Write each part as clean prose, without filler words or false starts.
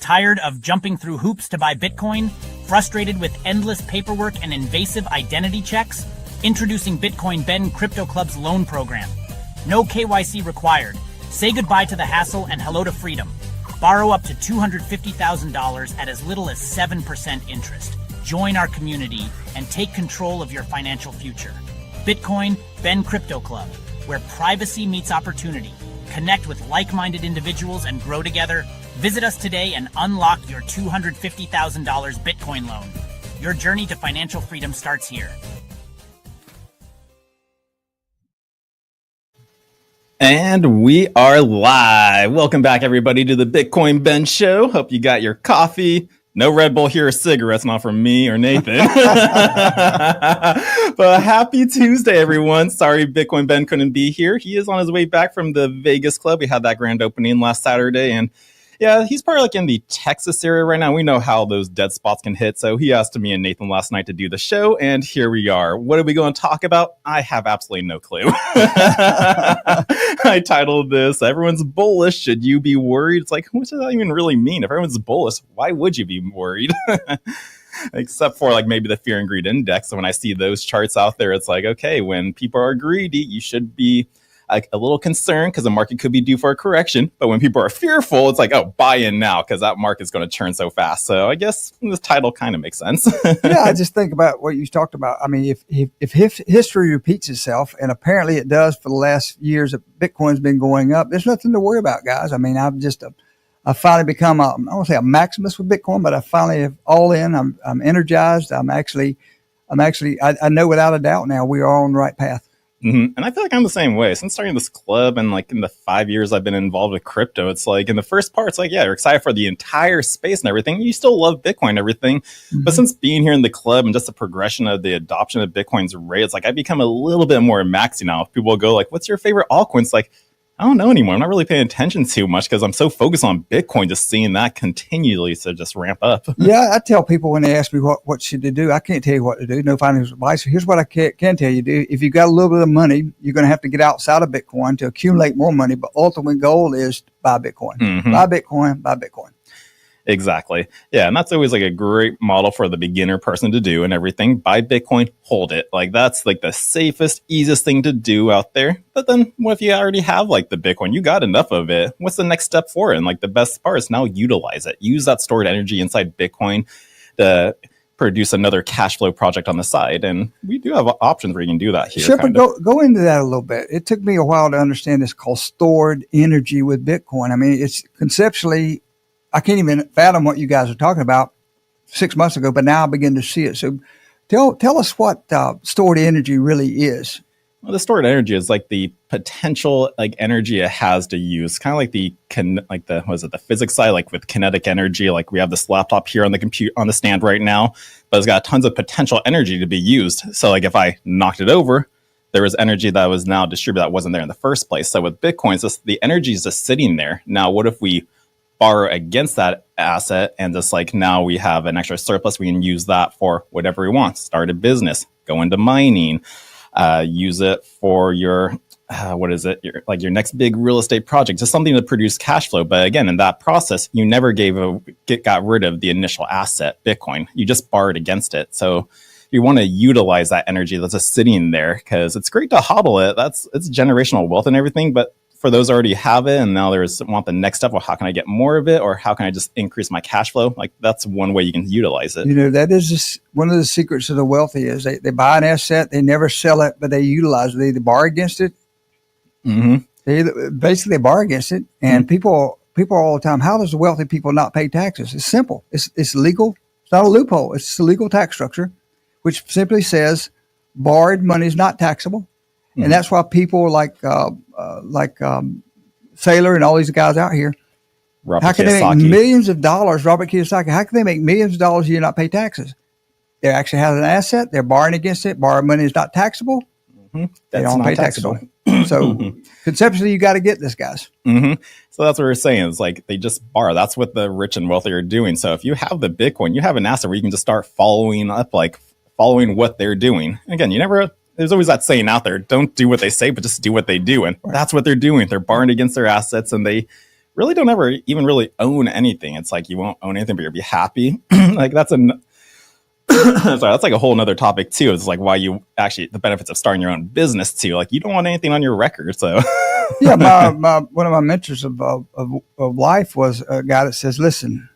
Tired of jumping through hoops to buy Bitcoin? Frustrated with endless paperwork and invasive identity checks? Introducing Bitcoin Ben Crypto Club's loan program. No KYC required. Say goodbye to the hassle and hello to freedom. Borrow up to $250,000 at as little as 7% interest. Join our community and take control of your financial future. Bitcoin Ben Crypto Club, where privacy meets opportunity. Connect with like-minded individuals and grow together. Visit us today and unlock your $250,000 Bitcoin loan. Your journey to financial freedom starts here. And we are live. Welcome back, everybody, to the Bitcoin Ben Show. Hope you got your coffee. No Red Bull here or cigarettes, not from me or Nathan. But happy Tuesday, everyone. Sorry Bitcoin Ben couldn't be here. He is on his way back from the Vegas club. We had that grand opening last Saturday, and yeah, he's probably like in the Texas area right now. We know how those dead spots can hit. So he asked me and Nathan last night to do the show, and here we are. What are we going to talk about? I have absolutely no clue. I titled this, Everyone's Bullish. Should you be worried? It's like, what does that even really mean? If everyone's bullish, why would you be worried? Except for like maybe the fear and greed index. So when I see those charts out there, it's like, okay, when people are greedy, you should be a little concerned because the market could be due for a correction. But when people are fearful, it's like, oh, buy in now because that market's going to turn so fast. So I guess this title kind of makes sense. Yeah, I just think about what you talked about. I mean, if history repeats itself, and apparently it does for the last years that Bitcoin's been going up, there's nothing to worry about, guys. I mean, I've finally become I don't want to say a maximist with Bitcoin, but I finally have all in. I'm energized. I know without a doubt now we are on the right path. Mm-hmm. And I feel like I'm the same way. Since starting this club and like in the 5 years I've been involved with crypto, it's like in the first part, it's like, yeah, you're excited for the entire space and everything. You still love Bitcoin and everything. Mm-hmm. But since being here in the club and just the progression of the adoption of Bitcoin's rate, it's like I become a little bit more maxy now. If people go like, what's your favorite altcoin? It's like, I don't know anymore. I'm not really paying attention too much because I'm so focused on Bitcoin, just seeing that continually to just ramp up. Yeah, I tell people when they ask me what should they do, I can't tell you what to do. No financial advice. Here's what I can tell you: do if you've got a little bit of money, you're going to have to get outside of Bitcoin to accumulate more money. But ultimate goal is buy Bitcoin, buy Bitcoin, buy Bitcoin. Exactly. Yeah. And that's always like a great model for the beginner person to do and everything. Buy Bitcoin, hold it. Like that's like the safest, easiest thing to do out there. But then what if you already have like the Bitcoin? You got enough of it. What's the next step for it? And like the best part is now utilize it. Use that stored energy inside Bitcoin to produce another cash flow project on the side. And we do have options where you can do that here. Sure, but go into that a little bit. It took me a while to understand this called stored energy with Bitcoin. I mean, it's conceptually, I can't even fathom what you guys are talking about 6 months ago, but now I begin to see it. So tell us what stored energy really is. Well, the stored energy is like the potential like energy it has to use, kind of like the physics side, like with kinetic energy. Like we have this laptop here on the stand right now, but it's got tons of potential energy to be used. So like if I knocked it over, there was energy that was now distributed that wasn't there in the first place. So with Bitcoin, the energy is just sitting there. Now, what if we borrow against that asset and just like now we have an extra surplus, we can use that for whatever we want. Start a business, go into mining, use it for your your next big real estate project, just something to produce cash flow. But again, in that process, you never got rid of the initial asset, Bitcoin. You just borrowed against it. So you want to utilize that energy that's just sitting there because it's great to hodl it. It's generational wealth and everything, but for those who already have it and now want the next step, well, how can I get more of it? Or how can I just increase my cash flow? Like that's one way you can utilize it. You know, that is just one of the secrets of the wealthy is they buy an asset, they never sell it, but they utilize it. They either borrow against it. Mm-hmm. They borrow against it. And people all the time, how does the wealthy people not pay taxes? It's simple. It's legal. It's not a loophole. It's a legal tax structure, which simply says borrowed money is not taxable. Mm-hmm. And that's why people like Saylor and all these guys out here, how can they make millions of dollars? Robert Kiyosaki, how can they make millions of dollars a year and not pay taxes? They actually have an asset. They're borrowing against it. Borrowed money is not taxable. Mm-hmm. They don't pay taxable. So conceptually, you got to get this, guys. Mm-hmm. So that's what we're saying. It's like they just borrow. That's what the rich and wealthy are doing. So if you have the Bitcoin, you have an asset where you can just start following what they're doing. Again, there's always that saying out there, don't do what they say, but just do what they do. And that's what they're doing. They're borrowing against their assets and they really don't ever even really own anything. It's like you won't own anything, but you'll be happy. Like that's sorry, that's like a whole nother topic too. It's like why you actually the benefits of starting your own business too. Like you don't want anything on your record. So yeah, one of my mentors of life was a guy that says, "Listen,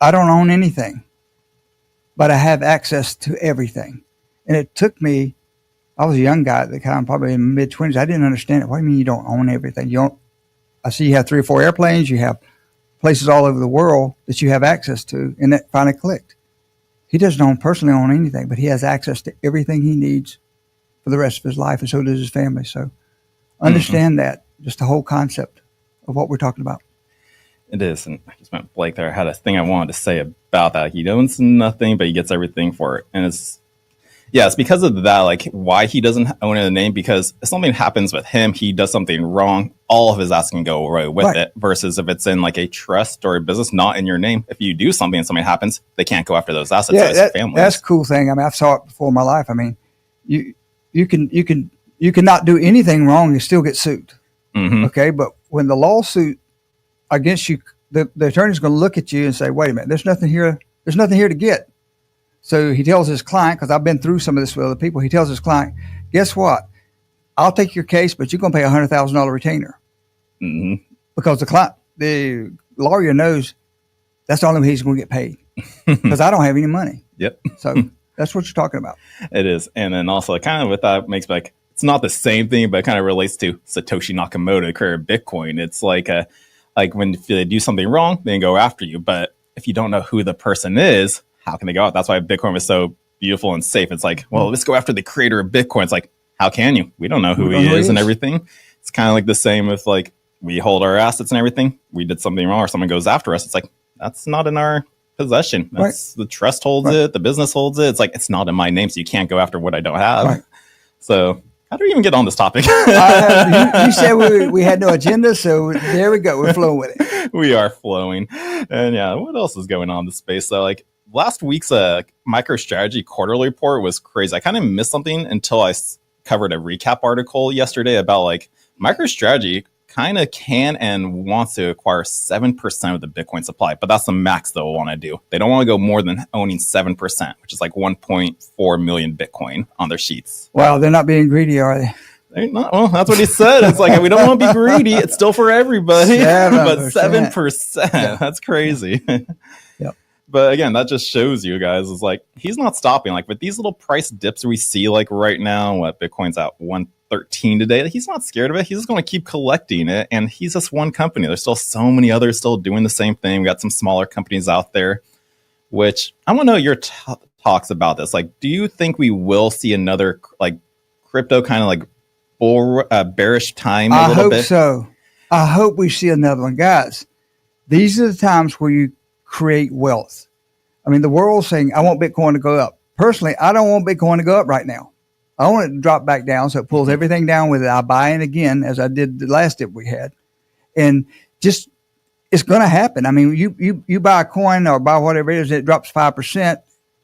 I don't own anything, but I have access to everything." And it took me. I was a young guy at the time, probably in mid-20s. I didn't understand it. What do you mean you don't own everything? You don't. I see you have 3 or 4 airplanes. You have places all over the world that you have access to, and that finally clicked. He doesn't personally own anything, but he has access to everything he needs for the rest of his life, and so does his family. So understand that, just the whole concept of what we're talking about. It is, and I just went blank there. I had a thing I wanted to say about that. He owns nothing, but he gets everything for it, and it's because of that, like why he doesn't own a name, because if something happens with him, he does something wrong, all of his assets can go away with it, versus if it's in like a trust or a business not in your name, if you do something and something happens, they can't go after those assets. Yeah, that's a cool thing. I mean, I've saw it before in my life. I mean, you can not do anything wrong and still get sued. Mm-hmm. Okay, but when the lawsuit against you, the attorney's going to look at you and say, "Wait a minute, there's nothing here. There's nothing here to get." So he tells his client, because I've been through some of this with other people, he tells his client, "Guess what? I'll take your case, but you're going to pay $100,000 retainer." Mm-hmm. Because the lawyer knows that's the only way he's going to get paid, because I don't have any money. Yep. So that's what you're talking about. It is. And then also kind of with that makes me like, it's not the same thing, but it kind of relates to Satoshi Nakamoto, creator of Bitcoin. It's like when they do something wrong, they can go after you. But if you don't know who the person is, how can they go out? That's why Bitcoin was so beautiful and safe. It's like, well, let's go after the creator of Bitcoin. It's like, how can you? We don't know who he is and everything. It's kind of like the same with like, we hold our assets and everything. We did something wrong or someone goes after us. It's like, that's not in our possession. That's the trust holds it. The business holds it. It's like, it's not in my name. So you can't go after what I don't have. So how do we even get on this topic? You said we had no agenda. So there we go. We're flowing with it. We are flowing. And yeah, what else is going on in the space? So like, last week's MicroStrategy quarterly report was crazy. I kind of missed something until I covered a recap article yesterday about like MicroStrategy kind of can and wants to acquire 7% of the Bitcoin supply, but that's the max they'll want to do. They don't want to go more than owning 7%, which is like 1.4 million Bitcoin on their sheets. Wow, they're not being greedy, are they? They're not, well, that's what he said. It's like, we don't want to be greedy. It's still for everybody, 7%. But 7%, that's crazy. Yep. But again, that just shows you guys is like, he's not stopping. Like with these little price dips we see like right now, what Bitcoin's at 113 today, he's not scared of it. He's just going to keep collecting it. And he's just one company. There's still so many others still doing the same thing. We got some smaller companies out there, which I want to know your talks about this. Like, do you think we will see another like crypto kind of like bearish time? I hope so. I hope we see another one. Guys, these are the times where you create wealth. I mean, the world's saying, I want Bitcoin to go up. Personally, I don't want Bitcoin to go up right now. I want it to drop back down so it pulls everything down with it. I buy in again, as I did the last dip we had. And just, it's going to happen. I mean, you buy a coin or buy whatever it is, it drops 5%.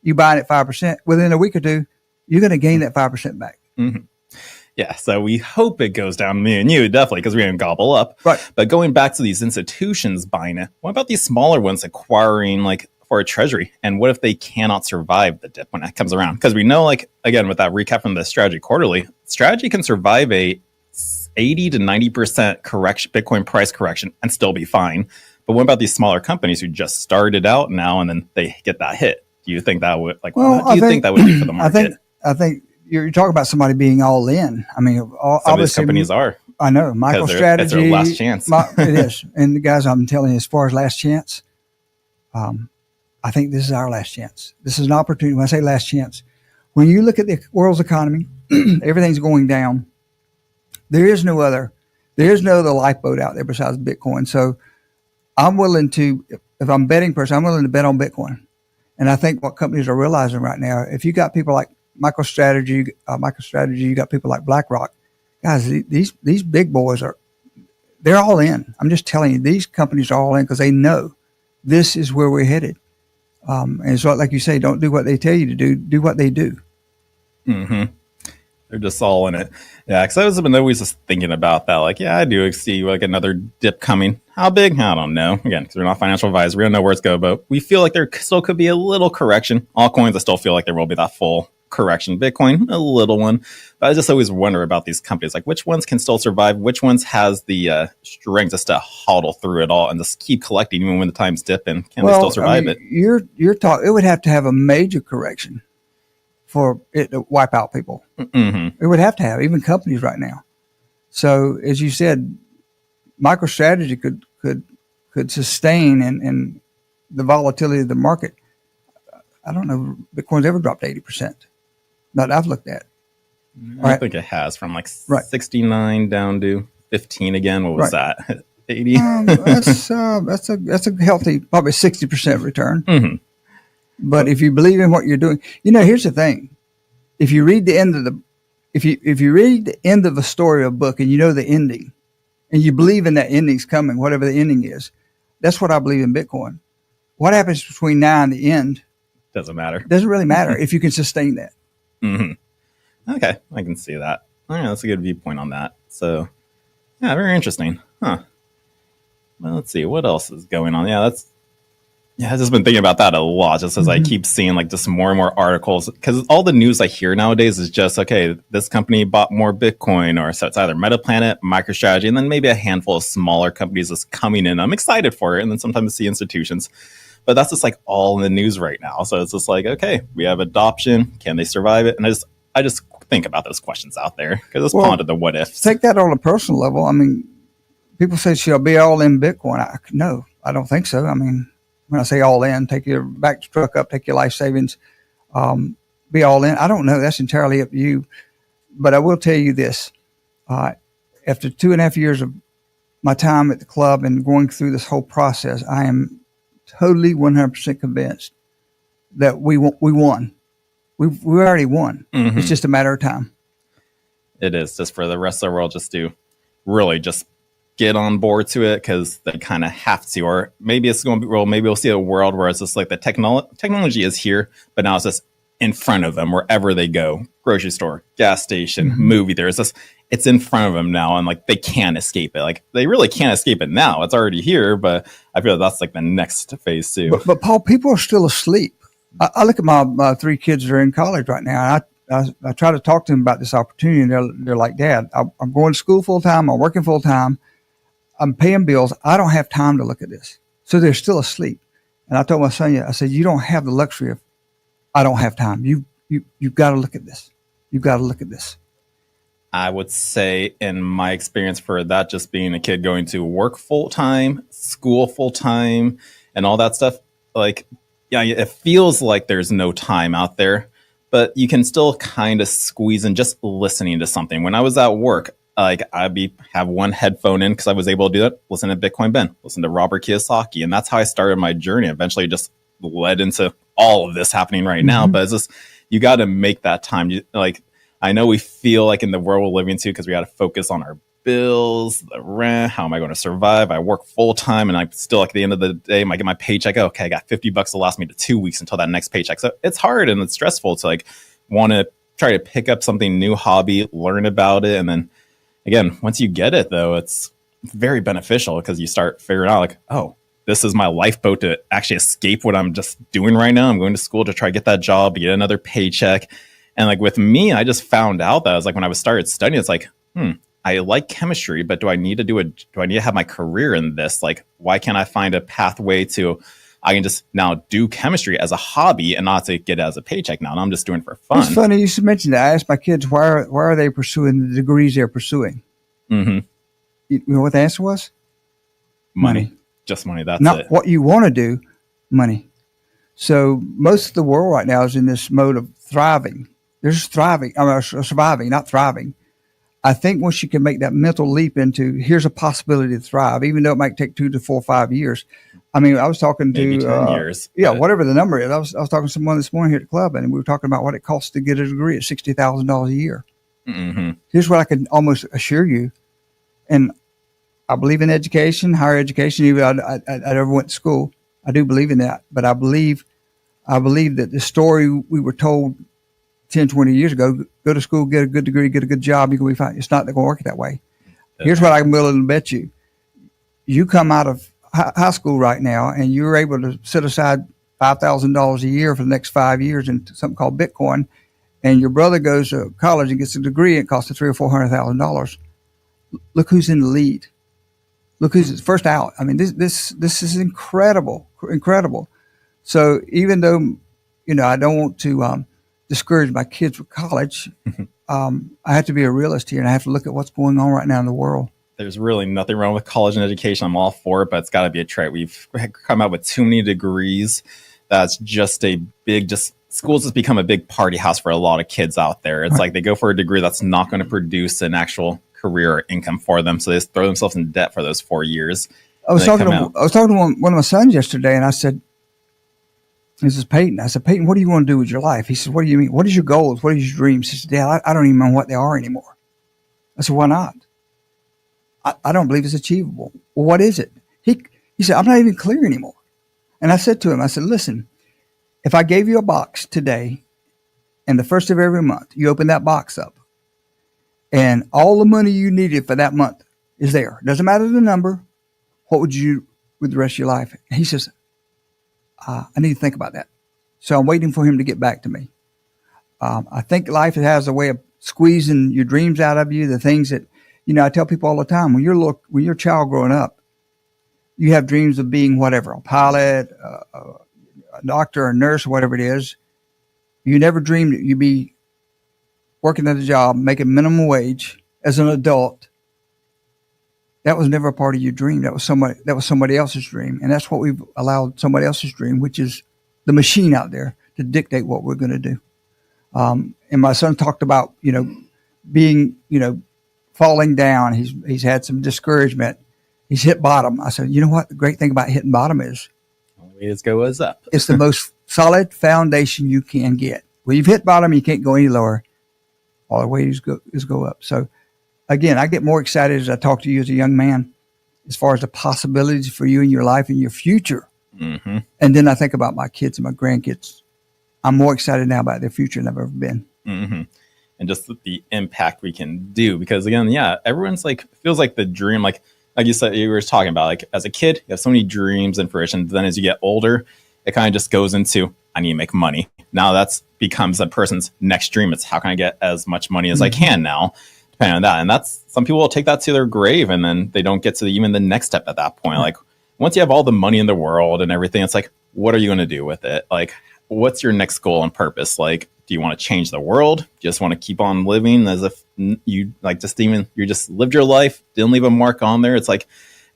You buy it at 5%. Within a week or two, you're going to gain that 5% back. Mm-hmm. Yeah, so we hope it goes down, me and you, definitely, because we're going to gobble up. Right. But going back to these institutions buying it, what about these smaller ones acquiring like for a treasury? And what if they cannot survive the dip when it comes around? Because we know, like, again, with that recap from the Strategy Quarterly, Strategy can survive a 80 to 90% correction, Bitcoin price correction, and still be fine. But what about these smaller companies who just started out now and then they get that hit? Do you think that would, like, what do you think that would do for the market? I think you're talking about somebody being all in. I mean, some of these companies are. I know. MicroStrategy. It's their last chance. It is. And the guys, I'm telling you, as far as last chance, I think this is our last chance. This is an opportunity. When I say last chance, when you look at the world's economy, everything's going down. There is no other lifeboat out there besides Bitcoin. So I'm willing to, if I'm a betting person, I'm willing to bet on Bitcoin. And I think what companies are realizing right now, if you got people like MicroStrategy, you got people like BlackRock, guys, these big boys they're all in. I'm just telling you, these companies are all in because they know this is where we're headed. And so, like you say, don't do what they tell you to do. Do what they do. Mm-hmm. They're just all in it. Yeah, because I was always just thinking about that. Like, yeah, I do see like another dip coming. How big? I don't know. Again, because we're not financial advisors, we don't know where it's going. But we feel like there still could be a little correction. Altcoins, I still feel like there will be that full correction. Bitcoin, a little one. But I just always wonder about these companies. Like, which ones can still survive? Which ones has the strength just to hodl through it all and just keep collecting even when the times dip? And can they still survive it? You're talking. It would have to have a major correction for it to wipe out people. Mm-hmm. It would have to have, even companies right now. So as you said, MicroStrategy could sustain and the volatility of the market. I don't know, Bitcoin's ever dropped 80%. That I've looked at. I think it has, from like 69 down to 15 again. What was that? 80? That's a healthy, probably 60% return. Mm-hmm. But if you believe in what you're doing, here's the thing: if you read the end of if you read the end of a story or a book and you know the ending, and you believe in that ending's coming, whatever the ending is, that's what I believe in Bitcoin. What happens between now and the end doesn't matter. Doesn't really matter if you can sustain that. Mm-hmm. Okay, I can see that. Oh, yeah, that's a good viewpoint on that. So, yeah, very interesting. Huh. Well, let's see what else is going on. I've just been thinking about that a lot, just as I keep seeing like just more and more articles, because all the news I hear nowadays is just, okay, this company bought more Bitcoin, or so it's either MetaPlanet, MicroStrategy, and then maybe a handful of smaller companies that's coming in. I'm excited for it. And then sometimes I see institutions, but that's just like all in the news right now. So it's just like, okay, we have adoption. Can they survive it? And I just think about those questions out there, because it's ponder the what ifs. Take that on a personal level. I mean, people say she'll be all in Bitcoin. No, I don't think so. I mean, when I say all in, take your back truck up, take your life savings, be all in. I don't know. That's entirely up to you. But I will tell you this. After 2.5 years of my time at the club and going through this whole process, I am totally 100% convinced that we won. We already won. Mm-hmm. It's just a matter of time. It is, just for the rest of the world just to really just get on board to it, because they kind of have to. Or maybe it's going to be, well, maybe we'll see a world where it's just like the technology is here, but now it's just in front of them wherever they go. Grocery store, gas station, movie theater. It's in front of them now, and like they can't escape it. Like they really can't escape it now. It's already here, but I feel that's like the next phase too. But Paul, people are still asleep. I look at my 3 kids that are in college right now, and I try to talk to them about this opportunity, and they're like, Dad, I'm going to school full time. I'm working full time. I'm paying bills. I don't have time to look at this. So they're still asleep. And I told my son, I said, you don't have the luxury of, I don't have time. You've got to look at this. You've got to look at this. I would say, in my experience, for that, just being a kid going to work full time, school full time, and all that stuff, like, yeah, it feels like there's no time out there, but you can still kind of squeeze in just listening to something. When I was at work, like I'd have one headphone in because I was able to do that. Listen to Bitcoin Ben, listen to Robert Kiyosaki, and that's how I started my journey. Eventually, just led into all of this happening right now. But it's just, you got to make that time. Like, I know we feel like in the world we're living to, because we got to focus on our bills, the rent. How am I going to survive? I work full time, and I still, like, at the end of the day, I get my paycheck. Okay, I got $50 to last me to 2 weeks until that next paycheck. So it's hard and it's stressful to like want to try to pick up something new, hobby, learn about it, and then again, once you get it, though, it's very beneficial, because you start figuring out like, oh, this is my lifeboat to actually escape what I'm just doing right now. I'm going to school to try to get that job, get another paycheck. And like with me, I just found out that I was like, when I started studying, it's like, I like chemistry, but do I need to have my career in this? Like, why can't I find a pathway to, I can just now do chemistry as a hobby and not to get it as a paycheck now. And I'm just doing it for fun. It's funny you should mention that. I asked my kids, why are they pursuing the degrees they're pursuing? Mm-hmm. You know what the answer was? Money. Just money. That's not it. What you want to do, money. So most of the world right now is in this mode of thriving. They're just thriving, surviving, not thriving. I think once you can make that mental leap into, here's a possibility to thrive, even though it might take 2 to 4 or 5 years. I mean, I was talking to, maybe 10 years. Yeah, whatever the number is. I was talking to someone this morning here at the club, and we were talking about what it costs to get a degree at $60,000 a year. Mm-hmm. Here's what I can almost assure you. And I believe in education, higher education. Even I never went to school. I do believe in that. But I believe that the story we were told 10, 20 years ago, go to school, get a good degree, get a good job, you're going to be fine. It's not going to work that way. Here's what I'm willing to bet you. You come out of high school right now and you're able to set aside $5,000 a year for the next 5 years into something called Bitcoin, and your brother goes to college and gets a degree and it costs $300,000 or $400,000. Look who's in the lead. Look who's first out. I mean, this is incredible. So even though, I don't want to discourage my kids with college, I have to be a realist here, and I have to look at what's going on right now in the world. There's really nothing wrong with college and education. I'm all for it, but it's got to be a trait. We've come out with too many degrees. That's just schools has become a big party house for a lot of kids out there. It's like they go for a degree that's not going to produce an actual career or income for them. So they just throw themselves in debt for those 4 years. I was talking to one of my sons yesterday, and I said, this is Peyton. I said, Peyton, what do you want to do with your life? He said, what do you mean? What is your goals? What is your dreams? He said, Dad, I don't even know what they are anymore. I said, why not? I don't believe it's achievable. Well, what is it? He said, I'm not even clear anymore. And I said to him, I said, listen, if I gave you a box today and the first of every month, you open that box up and all the money you needed for that month is there. Doesn't matter the number. What would you do with the rest of your life? And he says, I need to think about that. So I'm waiting for him to get back to me. I think life has a way of squeezing your dreams out of you, the things that, I tell people all the time, when you're a child growing up, you have dreams of being whatever, a pilot, a doctor, a nurse, whatever it is. You never dreamed that you'd be working at a job, making minimum wage as an adult. That was never a part of your dream. That was somebody else's dream. And that's what we've allowed somebody else's dream, which is the machine out there to dictate what we're going to do. And my son talked about, being, falling down. He's had some discouragement. He's hit bottom. I said, you know what? The great thing about hitting bottom is Only way to go is up. It's the most solid foundation you can get. When you've hit bottom, you can't go any lower. All the ways go up. So again, I get more excited as I talk to you as a young man, as far as the possibilities for you in your life and your future. Mm-hmm. And then I think about my kids and my grandkids. I'm more excited now about their future than I've ever been. Mm-hmm. And just the impact we can do, because again, everyone's feels like the dream, like you said, you were talking about, like as a kid, you have so many dreams and fruition. Then as you get older, it kind of just goes into, I need to make money. Now that's becomes a person's next dream. It's how can I get as much money as I can now, depending on that. And that's, some people will take that to their grave and then they don't get to even the next step at that point. Like once you have all the money in the world and everything, it's like, what are you going to do with it? Like, what's your next goal and purpose? Like, do you want to change the world? Do you just want to keep on living as if you just lived your life, didn't leave a mark on there? It's like,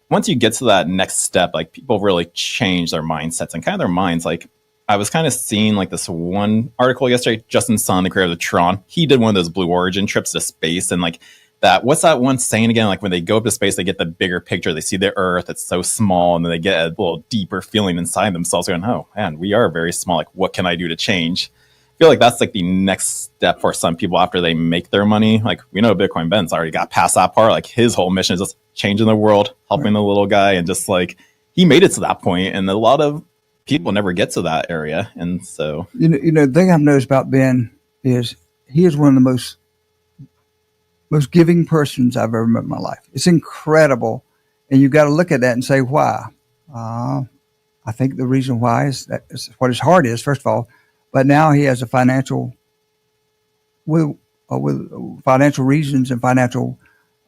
once you get to that next step, like people really change their mindsets and kind of their minds. Like I was kind of seeing like this one article yesterday, Justin Sun, the creator of the Tron, he did one of those Blue Origin trips to space. And like that, what's that one saying again? Like when they go up to space, they get the bigger picture. They see the Earth, it's so small. And then they get a little deeper feeling inside themselves going, oh man, we are very small. Like what can I do to change? I feel like that's like the next step for some people after they make their money. Like we know Bitcoin Ben's already got past that part. Like his whole mission is just changing the world, helping the little guy. And just like he made it to that point. And a lot of people never get to that area. And so, the thing I've noticed about Ben is he is one of the most giving persons I've ever met in my life. It's incredible. And you've got to look at that and say, why? I think the reason why is what his heart is, first of all. But now he has a financial with financial reasons and financial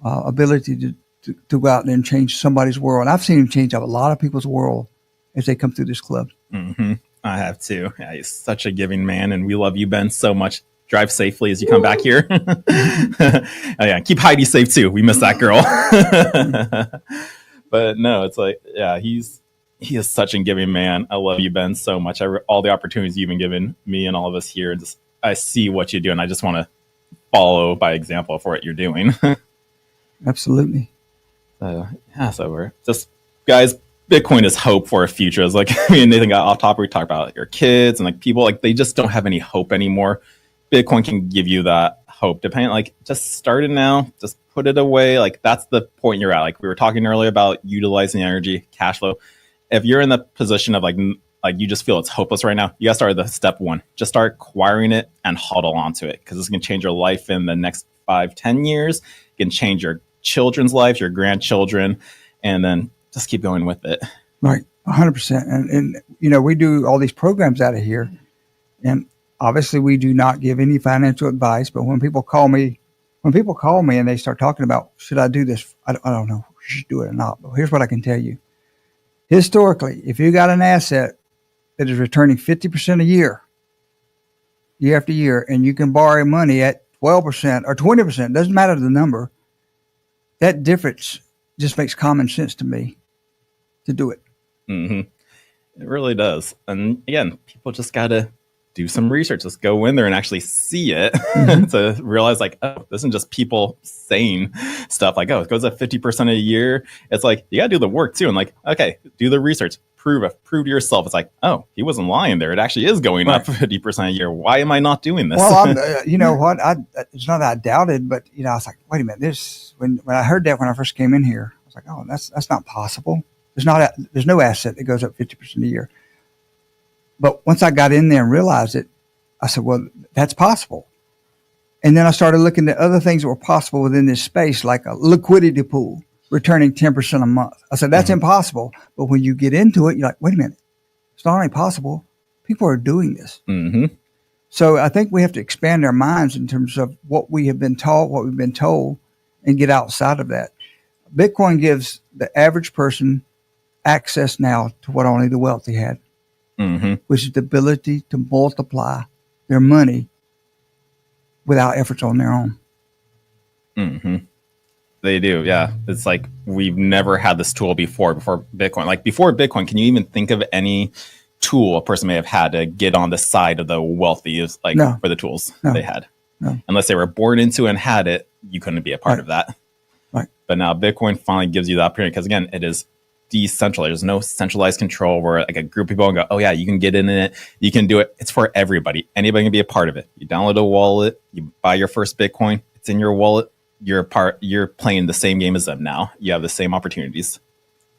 ability to go out there and change somebody's world. And I've seen him change up a lot of people's world as they come through this club. Mm-hmm. I have too. Yeah, he's such a giving man, and we love you, Ben, so much. Drive safely as you come back here. Yeah, keep Heidi safe too. We miss that girl. But no, it's like, yeah, he is such a giving man. I love you, Ben, so much. All the opportunities you've been giving me and all of us here. And just, I see what you do, and I just want to follow by example for what you're doing. Absolutely. So we're just, guys, Bitcoin is hope for a future. It's like, Nathan got off topic. We talked about your kids and like people, like they just don't have any hope anymore. Bitcoin can give you that hope. Depending, like just start it now, just put it away. Like that's the point you're at. Like we were talking earlier about utilizing energy, cash flow. If you're in the position of like like you just feel it's hopeless right now, you gotta start with the step one. Just start acquiring it and hodl onto it, because it's gonna change your life in the next 5-10 years. It can change your children's life, your grandchildren, and then just keep going with it. Right, 100%. And you know, we do all these programs out of here, and obviously we do not give any financial advice. But when people call me and they start talking about, should I do this? I don't know if you should do it or not. But here's what I can tell you. Historically, if you got an asset that is returning 50% a year after year, and you can borrow money at 12% or 20%, doesn't matter the number, that difference just makes common sense to me to do it. Mm-hmm. It really does. And again, people just got to do some research. Let's go in there and actually see it to realize, like, oh, this isn't just people saying stuff like, oh, it goes up 50% a year. It's like, you got to do the work too. And like, okay, do the research, prove to yourself. It's like, oh, he wasn't lying there. It actually is going up 50% a year. Why am I not doing this? Well, you know what? It's not that I doubted, but you know, I was like, wait a minute, when I heard that when I first came in here, I was like, oh, that's not possible. There's no asset that goes up 50% a year. But once I got in there and realized it, I said, well, that's possible. And then I started looking at other things that were possible within this space, like a liquidity pool returning 10% a month. I said, that's impossible. But when you get into it, you're like, wait a minute, it's not only possible, people are doing this. So I think we have to expand our minds in terms of what we have been taught, what we've been told, and get outside of that. Bitcoin gives the average person access now to what only the wealthy had. Which is the ability to multiply their money without efforts on their own. They do, yeah. It's like we've never had this tool before Bitcoin. Like before Bitcoin, can you even think of any tool a person may have had to get on the side of the wealthy, like for the tools they had? Unless they were born into and had it, you couldn't be a part of that. But now Bitcoin finally gives you the opportunity, because again, it is decentralized. There's no centralized control where like a group of people can go, oh yeah, you can get in it, you can do it. It's for everybody. Anybody can be a part of it. You download a wallet, you buy your first Bitcoin, it's in your wallet. You're playing the same game as them now. You have the same opportunities.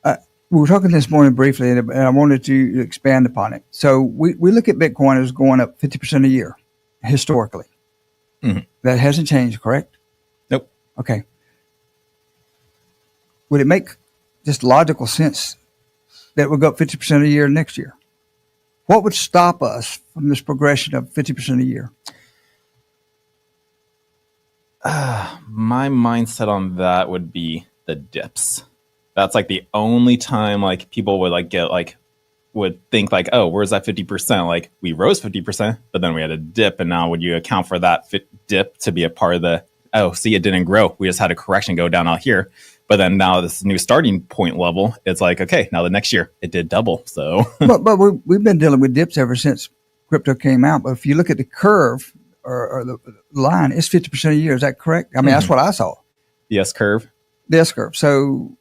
We were talking this morning briefly, and I wanted to expand upon it. So we look at Bitcoin as going up 50% a year historically. That hasn't changed, correct? Nope. Okay. Would it make just logical sense that would go up 50% a year next year? What would stop us from this progression of 50% a year? My mindset on that would be the dips. That's like the only time like people would like get like would think like, oh, where's that 50%? Like we rose 50%, but then we had a dip, and now would you account for that dip to be a part of the? Oh, see, it didn't grow. We just had a correction go down out here. But then now this new starting point level, it's like, okay, now the next year it did double. So, but we've been dealing with dips ever since crypto came out. But if you look at the curve or the line, it's 50% a year. Is that correct? I mean, that's what I saw. The S curve. The S curve. So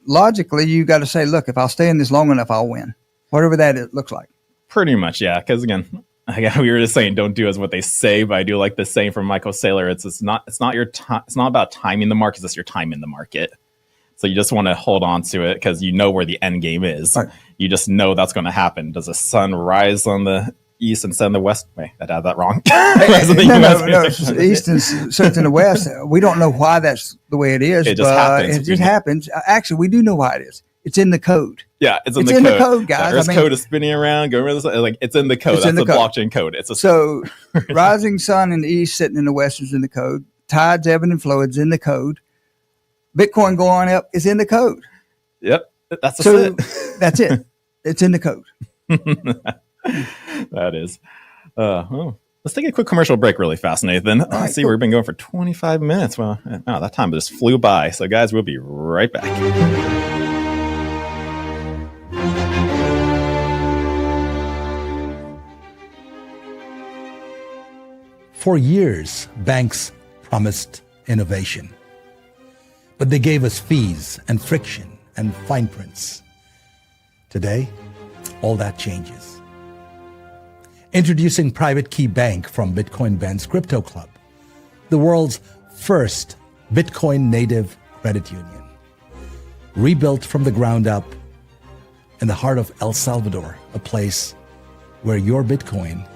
logically, you got to say, look, if I'll stay in this long enough, I'll win, whatever that looks like. Pretty much, yeah. Because again, we were just saying, don't do as what they say, but I do like the saying from Michael Saylor. It's not your time. It's not about timing the market. It's just your time in the market. So you just want to hold on to it because you know where the end game is. Right. You just know that's going to happen. Does the sun rise on the east and set in the west? Wait, I had that wrong. No. East and set in the west. We don't know why that's the way it is. It just happens. It just happens. Actually, we do know why it is. It's in the code. Yeah, it's in the code, guys. Earth's code is spinning around, going around this. Like it's in the code. That's the blockchain code. It's so rising sun in the east, setting in the west is in the code. Tides, ebbing and flowing is in the code. Bitcoin going up is in the code. Yep, that's it. That's it. It's in the code. That is. Let's take a quick commercial break really fast, Nathan. Right, let's see, we've been going for 25 minutes. Well, that time just flew by. So, guys, we'll be right back. For years, banks promised innovation, but they gave us fees and friction and fine prints. Today, all that changes. Introducing Private Key Bank from Bitcoin Ben's Crypto Club, the world's first Bitcoin native credit union. Rebuilt from the ground up in the heart of El Salvador, a place where your Bitcoin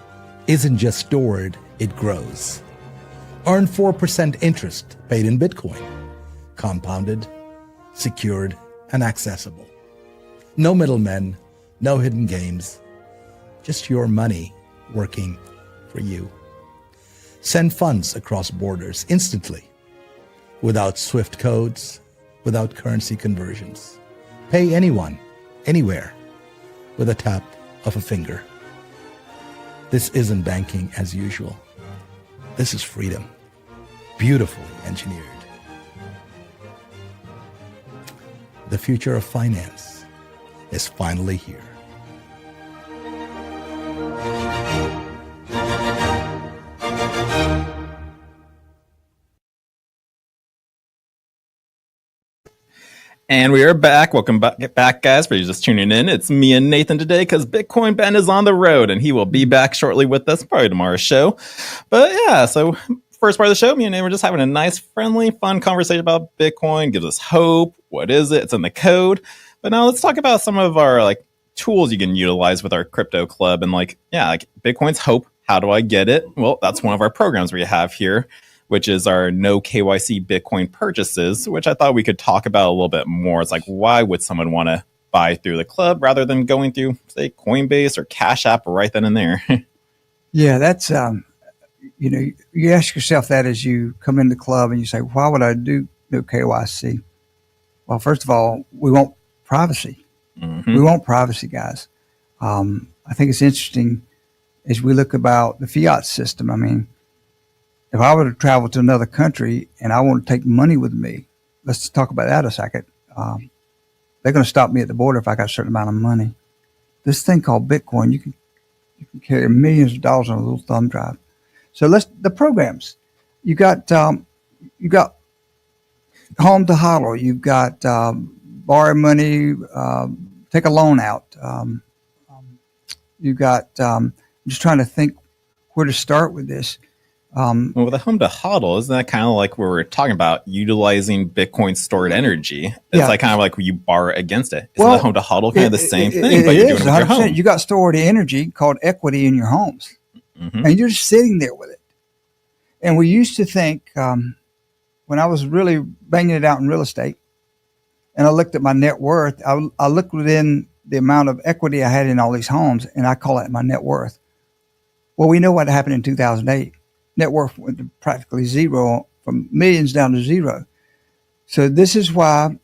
isn't just stored, it grows. Earn 4% interest paid in Bitcoin, compounded, secured, and accessible. No middlemen, no hidden games, just your money working for you. Send funds across borders instantly, without SWIFT codes, without currency conversions. Pay anyone, anywhere, with a tap of a finger. This isn't banking as usual. This is freedom, beautifully engineered. The future of finance is finally here. And we are back. Welcome back, guys, for you just tuning in. It's me and Nathan today because Bitcoin Ben is on the road, and he will be back shortly with us, probably tomorrow's show. But yeah, so first part of the show, me and Nathan were just having a nice, friendly, fun conversation about Bitcoin. Gives us hope. What is it? It's in the code. But now let's talk about some of our tools you can utilize with our crypto club. And Bitcoin's hope. How do I get it? Well, that's one of our programs we have here, which is our no KYC Bitcoin purchases, which I thought we could talk about a little bit more. It's why would someone want to buy through the club rather than going through, say, Coinbase or Cash App right then and there? Yeah, that's, you ask yourself that as you come in the club and you say, why would I do no KYC? Well, first of all, we want privacy. Mm-hmm. We want privacy, guys. I think it's interesting as we look about the fiat system. I mean, if I were to travel to another country and I want to take money with me, let's talk about that a second. They're going to stop me at the border if I got a certain amount of money. This thing called Bitcoin, you can carry millions of dollars on a little thumb drive. So the programs. You got home to hodl. You've got borrow money, take a loan out. You've got. I'm just trying to think where to start with this. Well, with the home to hodl, isn't that kind of like where we're talking about utilizing Bitcoin stored energy? It's kind of like you borrow against it. Isn't the home to hodl kind of the same thing? But you're doing it with your home. You got stored energy called equity in your homes, and you're just sitting there with it. And we used to think, when I was really banging it out in real estate, and I looked at my net worth, I looked within the amount of equity I had in all these homes, and I call it my net worth. Well, we know what happened in 2008. Net worth went to practically zero, from millions down to zero. So this is why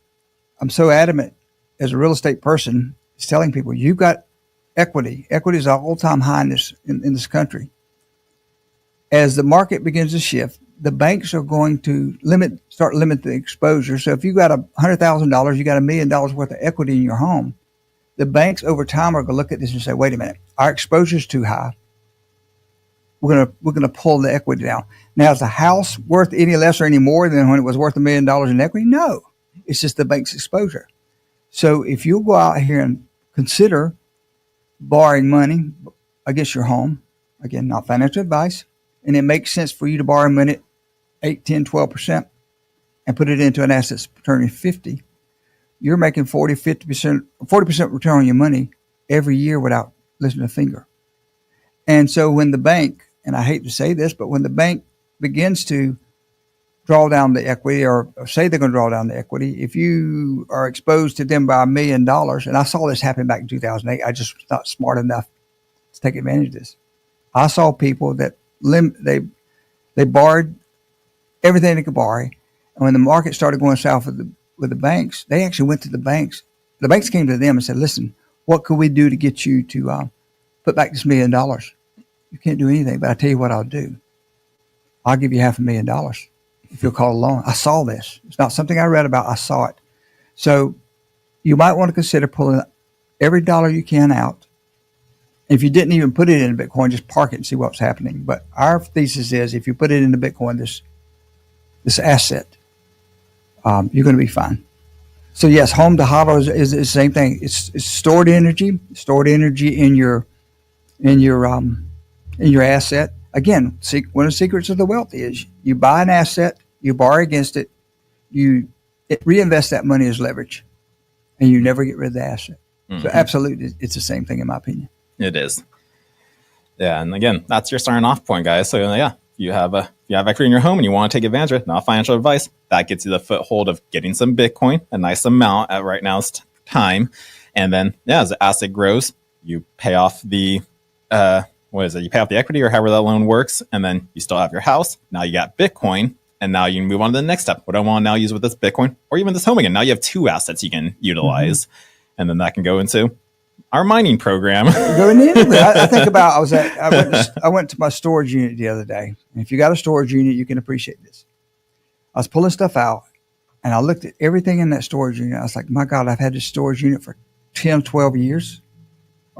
I'm so adamant as a real estate person, is telling people, you've got equity. Equity is an all-time high in this country. As the market begins to shift, the banks are going to start limiting the exposure. So if you got $100,000, you got $1 million worth of equity in your home, the banks over time are going to look at this and say, wait a minute, our exposure is too high. We're gonna pull the equity down. Now, is the house worth any less or any more than when it was worth $1 million in equity? No, it's just the bank's exposure. So if you'll go out here and consider borrowing money against your home, again, not financial advice, and it makes sense for you to borrow money 8, 10, 12% and put it into an asset that's returning 50, you're making 40% return on your money every year without lifting a finger. And so when the bank, and I hate to say this, but when the bank begins to draw down the equity or say they're going to draw down the equity, if you are exposed to them by $1 million, and I saw this happen back in 2008, I just was not smart enough to take advantage of this. I saw people that they borrowed everything they could borrow. And when the market started going south with the banks, they actually went to the banks. The banks came to them and said, listen, what could we do to get you to put back this $1 million? You can't do anything, but I tell you what I'll do. I'll give you $500,000 if you'll call a loan. I saw this. It's not something I read about. I saw it. So you might want to consider pulling every dollar you can out. If you didn't even put it into Bitcoin, just park it and see what's happening. But our thesis is if you put it into Bitcoin, this asset, you're going to be fine. So yes, home to hodl is the same thing. It's stored energy in your asset. Again, one of the secrets of the wealthy is you buy an asset, you borrow against it, reinvest that money as leverage, and you never get rid of the asset. So absolutely, it's the same thing in my opinion. It is. Yeah, and again, that's your starting off point, guys. So yeah, you have equity in your home and you want to take advantage of it. Not financial advice. That gets you the foothold of getting some Bitcoin, a nice amount at right now's time, and then as the asset grows, you pay off the You pay off the equity or however that loan works, and then you still have your house. Now you got Bitcoin, and now you can move on to the next step. What do I want to now use with this Bitcoin or even this home again? Now you have two assets you can utilize, and then that can go into our mining program. Going into that, I think about I went to my storage unit the other day. And if you got a storage unit, you can appreciate this. I was pulling stuff out, and I looked at everything in that storage unit. I was like, my God, I've had this storage unit for 10, 12 years.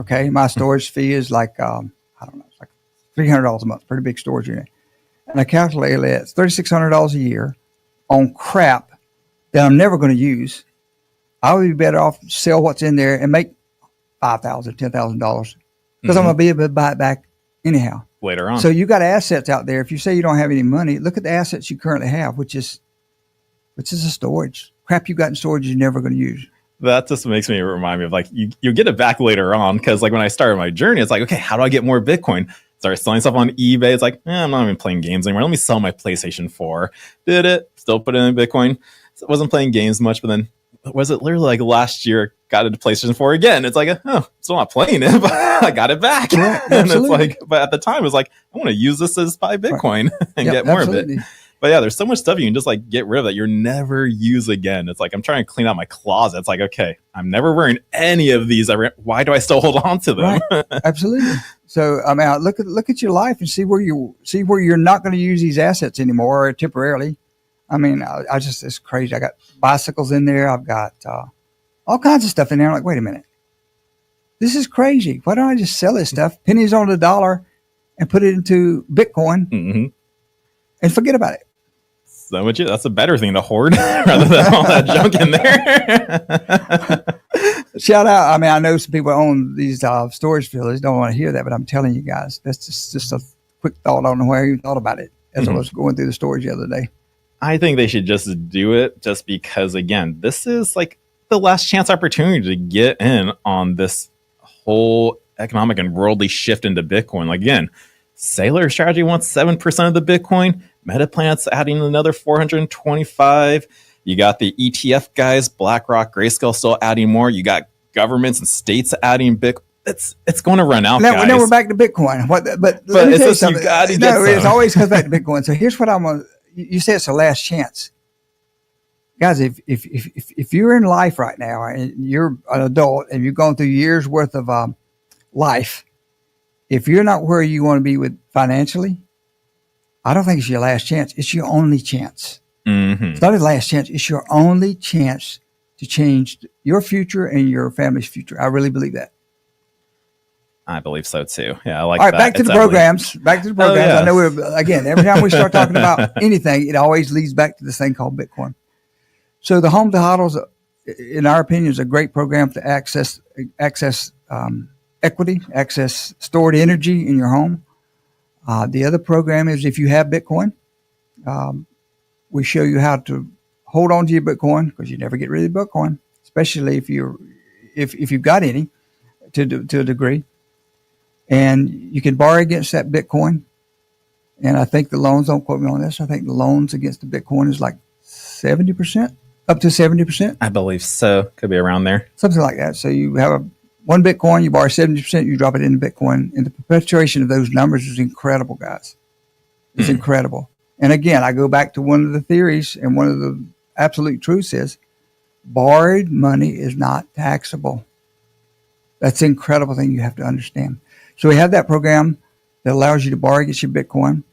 Okay, my storage fee is like, I don't know, it's like $300 a month, pretty big storage unit. And I calculated it, it's $3,600 a year on crap that I'm never going to use. I would be better off sell what's in there and make $5,000, $10,000 because I'm going to be able to buy it back anyhow. Later on. So you got assets out there. If you say you don't have any money, look at the assets you currently have, which is a storage. Crap you got in storage you're never going to use. That just makes me remind me of like you get it back later on, because like when I started my journey, it's like, okay, how do I get more Bitcoin? Started selling stuff on eBay. It's like, I'm not even playing games anymore. Let me sell my PlayStation 4. Did it? Still put it in Bitcoin. So I wasn't playing games much, but then was it literally like last year got into PlayStation 4 again? It's like, still not playing it, but I got it back. Yeah, and it's like, but at the time it was like, I want to use this as buy Bitcoin and get more of it. But yeah, there's so much stuff you can just like get rid of that you'll never use again. It's like I'm trying to clean out my closet. It's like, okay, I'm never wearing any of these ever. Why do I still hold on to them? Right. Absolutely. So I mean, look at your life and see where you're not going to use these assets anymore, or temporarily. I mean, I just, it's crazy. I got bicycles in there. I've got all kinds of stuff in there. I'm like, wait a minute, this is crazy. Why don't I just sell this stuff, pennies on the dollar, and put it into Bitcoin and forget about it? So much, that's a better thing to hoard rather than all that junk in there. Shout out. I mean, I know some people own these storage facilities, don't want to hear that, but I'm telling you guys, that's just a quick thought. I don't know where you thought about it as I was going through the storage the other day. I think they should just do it just because, again, this is like the last chance opportunity to get in on this whole economic and worldly shift into Bitcoin. Like, again, Sailor Strategy wants 7% of the Bitcoin. Metaplanet's adding another 425. You got the ETF guys, BlackRock, Grayscale still adding more. You got governments and states adding Bitcoin. It's going to run out, guys. Now we're back to Bitcoin. But let me tell you something. It always comes back to Bitcoin. So here's what I'm going to, you say it's the last chance. Guys, if you're in life right now and you're an adult and you've gone through years worth of life, if you're not where you want to be with financially, I don't think it's your last chance. It's your only chance. It's not a last chance. It's your only chance to change your future and your family's future. I really believe that. I believe so too. Yeah, I like that. All right, that. back to the programs. I know every time we start talking about anything, it always leads back to this thing called Bitcoin. So the home to hodls, in our opinion, is a great program to access equity, access stored energy in your home. The other program is if you have Bitcoin, we show you how to hold on to your Bitcoin, because you never get rid of Bitcoin, especially if you've got any to a degree. And you can borrow against that Bitcoin. And I think the loans, don't quote me on this, I think the loans against the Bitcoin is like 70%, up to 70%. I believe so. Could be around there. Something like that. So you have one Bitcoin, you borrow 70%, you drop it into Bitcoin. And the perpetuation of those numbers is incredible, guys. It's incredible. And again, I go back to one of the theories, and one of the absolute truths is borrowed money is not taxable. That's the incredible thing you have to understand. So we have that program that allows you to borrow against your Bitcoin.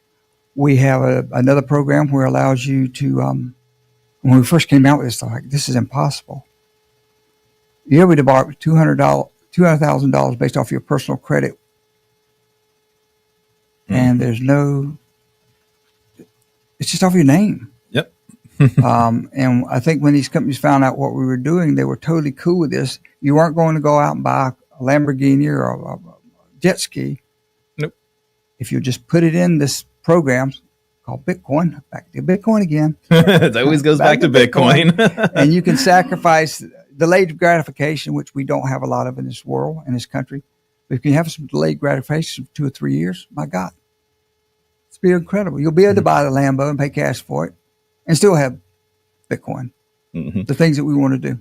We have another program where it allows you to, when we first came out with this, like, this is impossible. You're able to borrow $200,000 based off your personal credit. And there's it's just off your name. Yep. And I think when these companies found out what we were doing, they were totally cool with this. You weren't going to go out and buy a Lamborghini or a jet ski. Nope. If you just put it in this program called Bitcoin, back to Bitcoin again. It always goes back to Bitcoin. And you can sacrifice delayed gratification, which we don't have a lot of in this world, in this country. But if you have some delayed gratification for 2 or 3 years, my God, it's be incredible. You'll be able to buy the Lambo and pay cash for it and still have Bitcoin, the things that we want to do.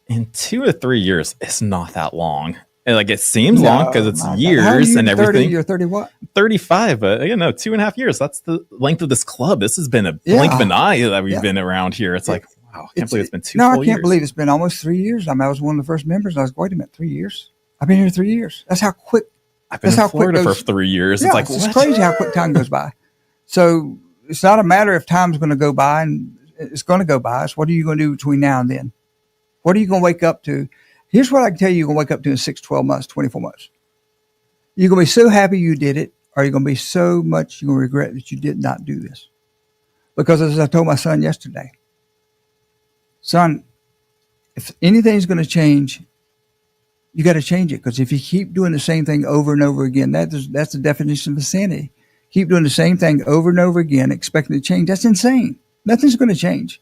In 2 or 3 years, it's not that long. And like, it seems long because it's years and everything. 30, you're 30 what? 35, but 2.5 years. That's the length of this club. This has been a blink of an eye that we've been around here. It's like, wow, I can't believe it's been 2 full years. No, I can't believe it's been almost 3 years. I mean, I was one of the first members. And I was, wait a minute, 3 years? I've been here 3 years. That's how quick. I've been in Florida for 3 years. It's like, it's crazy how quick time goes by. So it's not a matter of time's going to go by, and it's going to go by. It's what are you going to do between now and then? What are you going to wake up to? Here's what I can tell you you're going to wake up to in 6, 12 months, 24 months. You're going to be so happy you did it, or you're going to be so much you're going to regret that you did not do this. Because as I told my son yesterday, son, if anything's going to change, you got to change it. Because if you keep doing the same thing over and over again, that's the definition of insanity. Keep doing the same thing over and over again, expecting to change. That's insane. Nothing's going to change.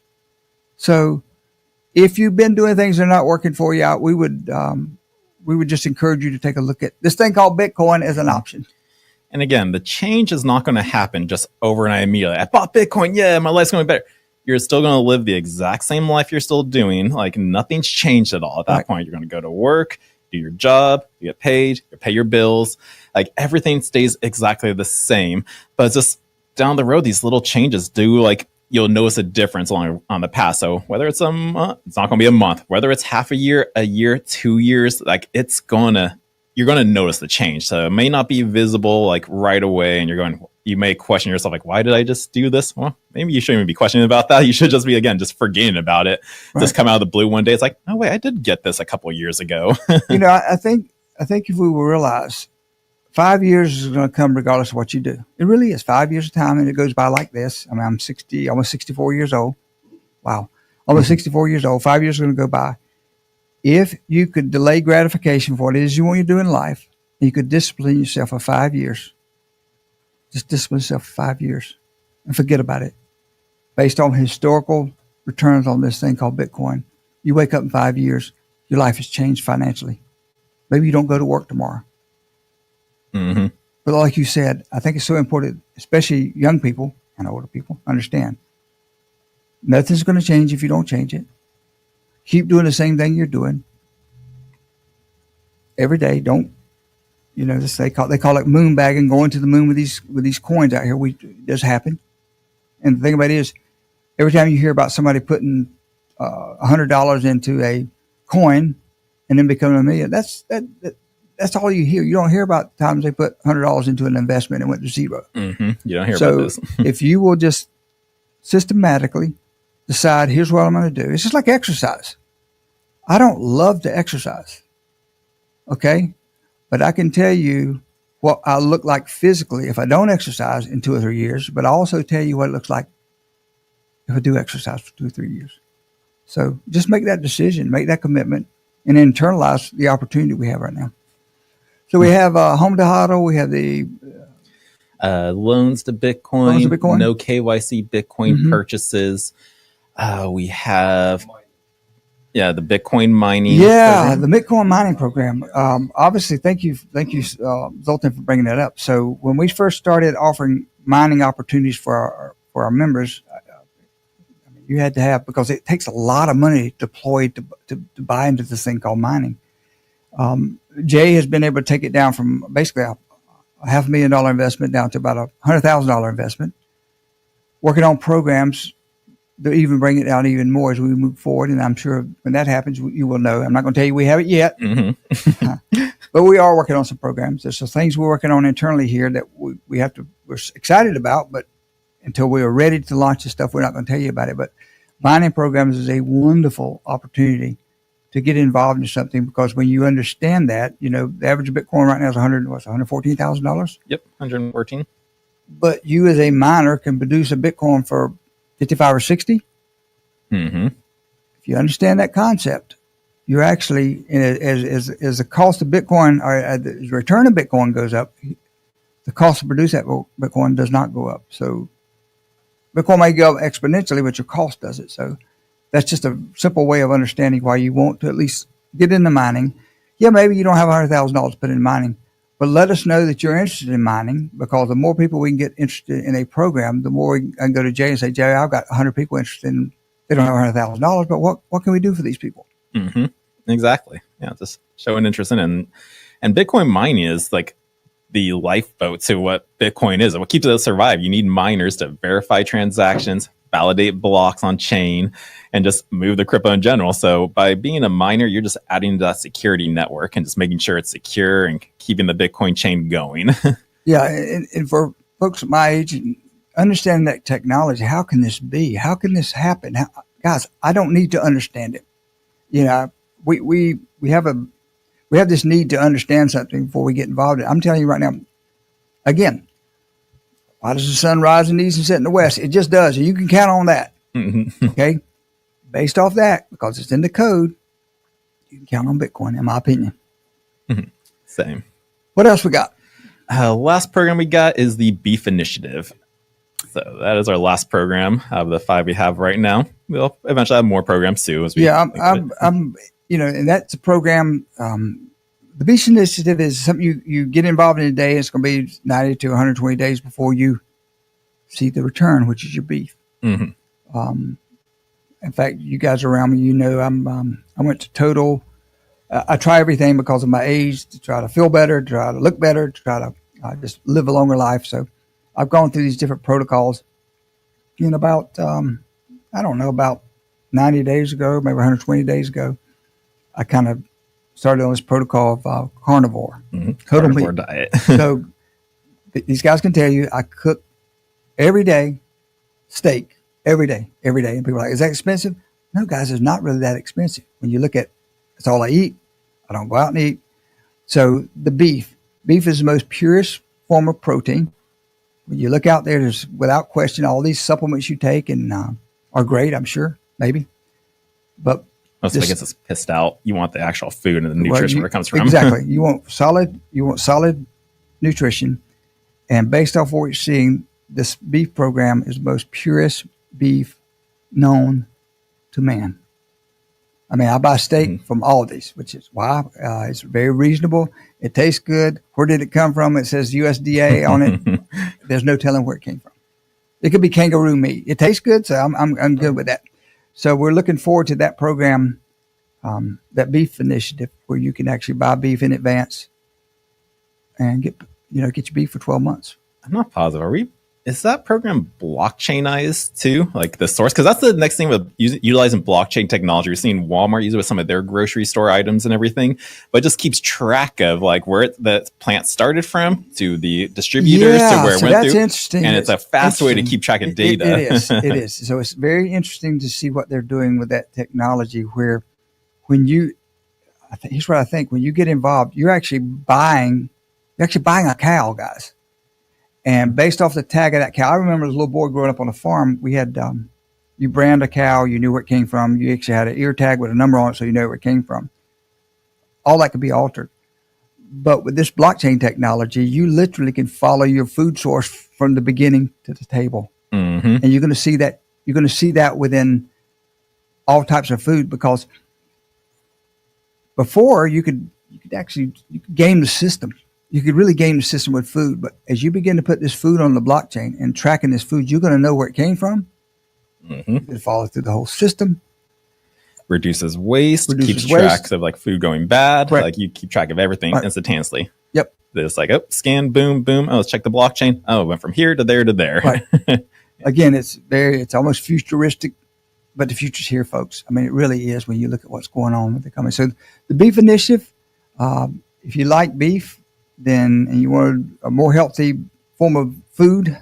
So if you've been doing things that are not working for you out, we would just encourage you to take a look at this thing called Bitcoin as an option. And again, the change is not going to happen just overnight immediately. I bought Bitcoin. Yeah, my life's going to be better. You're still going to live the exact same life you're still doing. Like, nothing's changed at all. At that point, you're going to go to work, do your job, you get paid, you pay your bills. Like, everything stays exactly the same. But it's just down the road, these little changes do, like, you'll notice a difference on the past. So whether it's a month, it's not going to be a month. Whether it's half a year, 2 years, like, you're going to notice the change. So it may not be visible like right away, and you may question yourself, like, why did I just do this? Well, maybe you shouldn't even be questioning about that. You should just be, again, just forgetting about it. Right. Just come out of the blue one day. It's like, oh wait, I did get this a couple of years ago. I think if we will realize 5 years is going to come regardless of what you do. It really is 5 years of time, and it goes by like this. I mean, I'm almost 64 years old. Wow. Almost 64 years old. 5 years are going to go by. If you could delay gratification for what it is you want to do in life, you could discipline yourself for 5 years. Just discipline yourself for 5 years and forget about it. Based on historical returns on this thing called Bitcoin, you wake up in 5 years, your life has changed financially. Maybe you don't go to work tomorrow. Mm-hmm. But like you said, I think it's so important, especially young people and older people, understand nothing's going to change if you don't change it. Keep doing the same thing you're doing every day. Don't, they call it moonbagging, going to the moon with these coins out here. It does happen. And the thing about it is, every time you hear about somebody putting $100 into a coin and then becoming a million, that's all you hear. You don't hear about times they put $100 into an investment and went to zero. Mm-hmm. You don't hear about this. If you will just systematically decide, here's what I'm going to do. It's just like exercise. I don't love to exercise. Okay. But I can tell you what I look like physically if I don't exercise in 2 or 3 years, but I also tell you what it looks like if I do exercise for 2 or 3 years. So just make that decision, make that commitment, and internalize the opportunity we have right now. So we have home to hodl. We have the loans to Bitcoin, no KYC Bitcoin purchases. We have, the Bitcoin mining. Yeah, program. The Bitcoin mining program. Obviously, thank you, Zoltan, for bringing that up. So when we first started offering mining opportunities for our members, you had to have, because it takes a lot of money deployed to buy into this thing called mining. Jay has been able to take it down from basically a $500,000 investment down to about a $100,000 investment, working on programs to even bring it down even more as we move forward. And I'm sure when that happens, you will know. I'm not going to tell you we have it yet, but we are working on some programs. There's some things we're working on internally here that we're excited about, but until we are ready to launch this stuff, we're not going to tell you about it. But mining programs is a wonderful opportunity to get involved in something, because when you understand that, the average Bitcoin right now is $114,000. Yep, 114. But you as a miner can produce a Bitcoin for 55 or 60. Mm-hmm. If you understand that concept, you're actually, as the cost of Bitcoin or the return of Bitcoin goes up, the cost to produce that Bitcoin does not go up. So Bitcoin may go up exponentially, but your cost doesn't. So that's just a simple way of understanding why you want to at least get into mining. Yeah, maybe you don't have $100,000 to put in mining, but let us know that you're interested in mining, because the more people we can get interested in a program, the more I can go to Jay and say, Jay, I've got 100 people interested in, they don't have $100,000, but what can we do for these people? Mm-hmm. Exactly. Yeah, just showing interest in it. And Bitcoin mining is like the lifeboat to what Bitcoin is and what keeps it survive. You need miners to verify transactions, validate blocks on chain, and just move the crypto in general. So by being a miner, you're just adding to that security network and just making sure it's secure and keeping the Bitcoin chain going. Yeah, and for folks my age, understanding that technology, how can this be? How can this happen? Guys, I don't need to understand it. You know, we have this need to understand something before we get involved in it. I'm telling you right now, again, why does the sun rise in the east and set in the west? It just does. And you can count on that. Okay? Based off that, because it's in the code, you can count on Bitcoin, in my opinion. Same. What else we got? Last program we got is the Beef Initiative. So that is our last program of the 5 we have right now. We'll eventually have more programs too. As we I'm you know, and that's a program. The Beef Initiative is something you get involved in a day. It's going to be 90 to 120 days before you see the return, which is your beef. In fact, you guys around me, you know, I went to Total. I try everything because of my age, to try to feel better, to try to look better, to try to just live a longer life. So I've gone through these different protocols. In about, I don't know, about 90 days ago, maybe 120 days ago, I kind of started on this protocol of carnivore, carnivore diet. So these guys can tell you I cook every day, steak every day. And people are like, is that expensive? No, guys, it's not really that expensive. When you look at, it's all I eat. I don't go out and eat. So the beef is the most purest form of protein. When you look out there, there's without question, all these supplements you take and are great, I'm sure, maybe. But most of it gets us pissed out. You want the actual food and the nutrition where it comes from. Exactly. You want solid nutrition. And based off what you're seeing, this beef program is the most purest beef known to man. I mean, I buy steak from Aldi's, which is why it's very reasonable. It tastes good. Where did it come from? It says USDA on it. There's no telling where it came from. It could be kangaroo meat. It tastes good, so I'm good with that. So we're looking forward to that program, that beef initiative, where you can actually buy beef in advance and get your beef for 12 months. I'm not positive. Is that program blockchainized too? Like the source? Because that's the next thing with utilizing blockchain technology. We're seeing Walmart use it with some of their grocery store items and everything, but it just keeps track of like where the plant started from to the distributors to where it went that's through. interesting. And it's a fast way to keep track of data. It is. So it's very interesting to see what they're doing with that technology, where here's what I think, when you get involved, you're actually buying a cow, guys. And based off the tag of that cow, I remember as a little boy growing up on a farm, we had, you brand a cow, you knew where it came from. You actually had an ear tag with a number on it so you know where it came from. All that could be altered. But with this blockchain technology, you literally can follow your food source from the beginning to the table. And you're going to see that within all types of food, because before you could game the system. You could really game the system with food, but as you begin to put this food on the blockchain and tracking this food, you're going to know where it came from. You can follow through the whole system. Reduces waste, keeps track of like food going bad. Right. Like you keep track of everything instantaneously. Yep. It's like, scan, boom, boom. Oh, let's check the blockchain. Oh, it went from here to there to there. Right. Again, it's almost futuristic, but the future's here, folks. I mean, it really is when you look at what's going on with the company. So the Beef Initiative, if you like beef, and you want a more healthy form of food,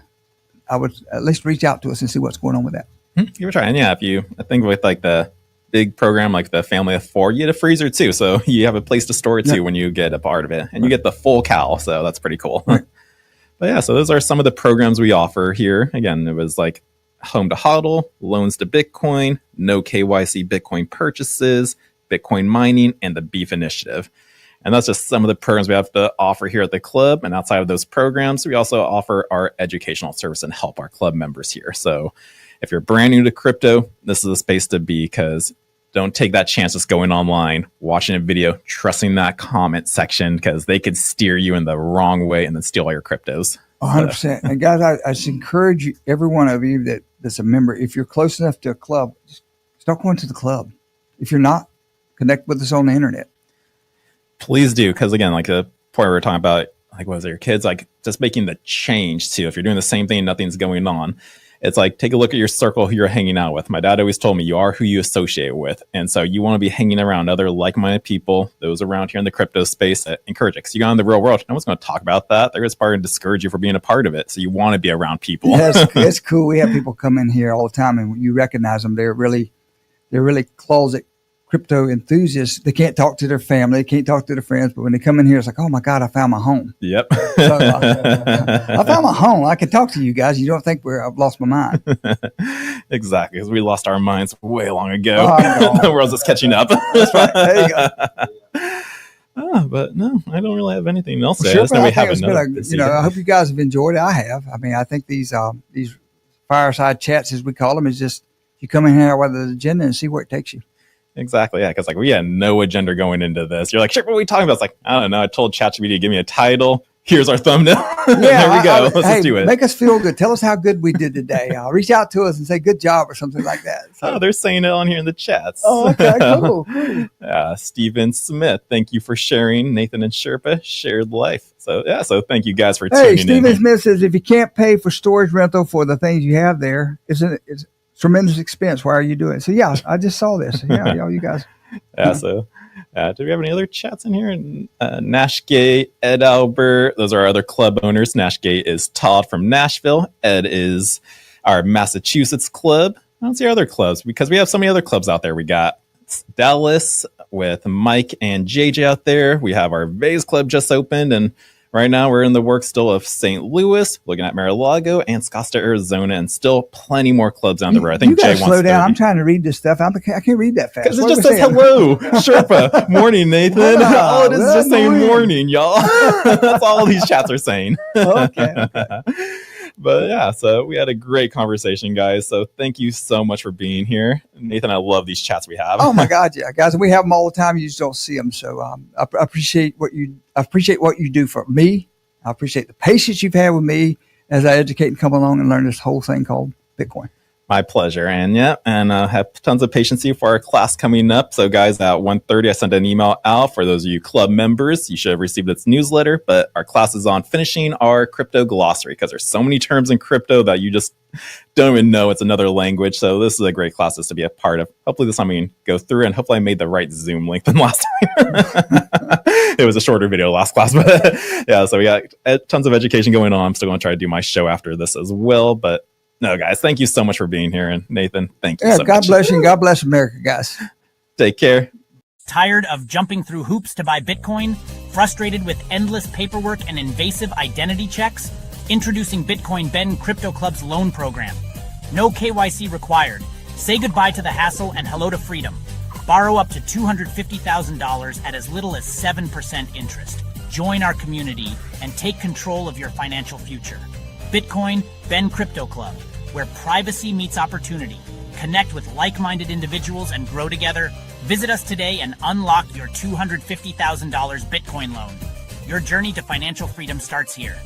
I would at least reach out to us and see what's going on with that. Give it a try. And yeah, I think with like the big program, like the family of 4, you get a freezer too. So you have a place to store it too when you get a part of it, and you get the full cow. So that's pretty cool. Right. But yeah, so those are some of the programs we offer here. Again, it was like home to hodl, loans to Bitcoin, no KYC Bitcoin purchases, Bitcoin mining, and the Beef Initiative. And that's just some of the programs we have to offer here at the club. And outside of those programs, we also offer our educational service and help our club members here. So if you're brand new to crypto, this is the space to be, because don't take that chance just going online, watching a video, trusting that comment section, because they could steer you in the wrong way and then steal all your cryptos. 100%. And guys, I just encourage you, every one of you that's a member, if you're close enough to a club, just start going to the club. If you're not, connect with us on the internet. Please do, because again, like the point we were talking about, like, what was it, your kids, like just making the change too. If you're doing the same thing, nothing's going on. It's like, take a look at your circle who you're hanging out with. My dad always told me, you are who you associate with. And so you want to be hanging around other like-minded people, those around here in the crypto space that encourage it. Because you got in the real world, no one's going to talk about that. They're just probably going to discourage you for being a part of it. So you want to be around people. Yeah, it's cool. We have people come in here all the time, and you recognize them. They're really closet crypto enthusiasts. They can't talk to their family, they can't talk to their friends, but when they come in here, it's like, oh my God, I found my home. Yep. So, I found my home. I can talk to you guys. You don't think I've lost my mind. Exactly, because we lost our minds way long ago. The world's just catching up. That's right. There you go. But no, I don't really have anything else to Sure, add. We have another. I hope you guys have enjoyed it. I have. I mean, I think these fireside chats, as we call them, is just you come in here with an agenda and see where it takes you. Exactly, yeah, because like we had no agenda going into this. You're like, sure, what are we talking about? It's like, I don't know. I told ChatGPT to give me a title. Here's our thumbnail. Yeah, there we go. Let's just do it. Make us feel good. Tell us how good we did today. Reach out to us and say good job or something like that. So. They're saying it on here in the chats. Oh, okay, cool. Stephen Smith, thank you for sharing. Nathan and Sherpa shared life. So yeah, so thank you guys for tuning in. Stephen Smith says, if you can't pay for storage rental for the things you have there, it's tremendous expense. Why are you doing it? So yeah, I just saw this. Yeah, you guys. Yeah, so do we have any other chats in here? Nashgate, Ed Albert, those are our other club owners. Nashgate is Todd from Nashville. Ed is our Massachusetts club. I don't see our other clubs because we have so many other clubs out there. We got Dallas with Mike and JJ out there. We have our Vase Club just opened, and right now we're in the work still of St. Louis, looking at Mar-a-Lago and Scottsdale, Arizona, and still plenty more clubs down the road. I think Jay wants to slow down. I'm trying to read this stuff. I can't read that fast. Because it just says hello, Sherpa. Morning, Nathan. All it is just saying morning, y'all. That's all these chats are saying. Okay. But yeah, so we had a great conversation, guys. So thank you so much for being here. Nathan, I love these chats we have. Oh my God, yeah, guys, we have them all the time. You just don't see them. So I appreciate what you do for me. I appreciate the patience you've had with me as I educate and come along and learn this whole thing called Bitcoin. My pleasure. And have tons of patience for our class coming up. So guys, at 1:30, I sent an email out for those of you club members. You should have received its newsletter, but our class is on finishing our crypto glossary because there's so many terms in crypto that you just don't even know it's another language. So this is a great class to be a part of. Hopefully this time we can go through, and hopefully I made the right Zoom link than last time. It was a shorter video last class, but yeah, so we got tons of education going on. I'm still going to try to do my show after this as well, but no, guys, thank you so much for being here. And Nathan, thank you so much. God bless you, and God bless America, guys. Take care. Tired of jumping through hoops to buy Bitcoin? Frustrated with endless paperwork and invasive identity checks? Introducing Bitcoin Ben Crypto Club's loan program. No KYC required. Say goodbye to the hassle and hello to freedom. Borrow up to $250,000 at as little as 7% interest. Join our community and take control of your financial future. Bitcoin Ben Crypto Club, where privacy meets opportunity. Connect with like-minded individuals and grow together. Visit us today and unlock your $250,000 Bitcoin loan. Your journey to financial freedom starts here.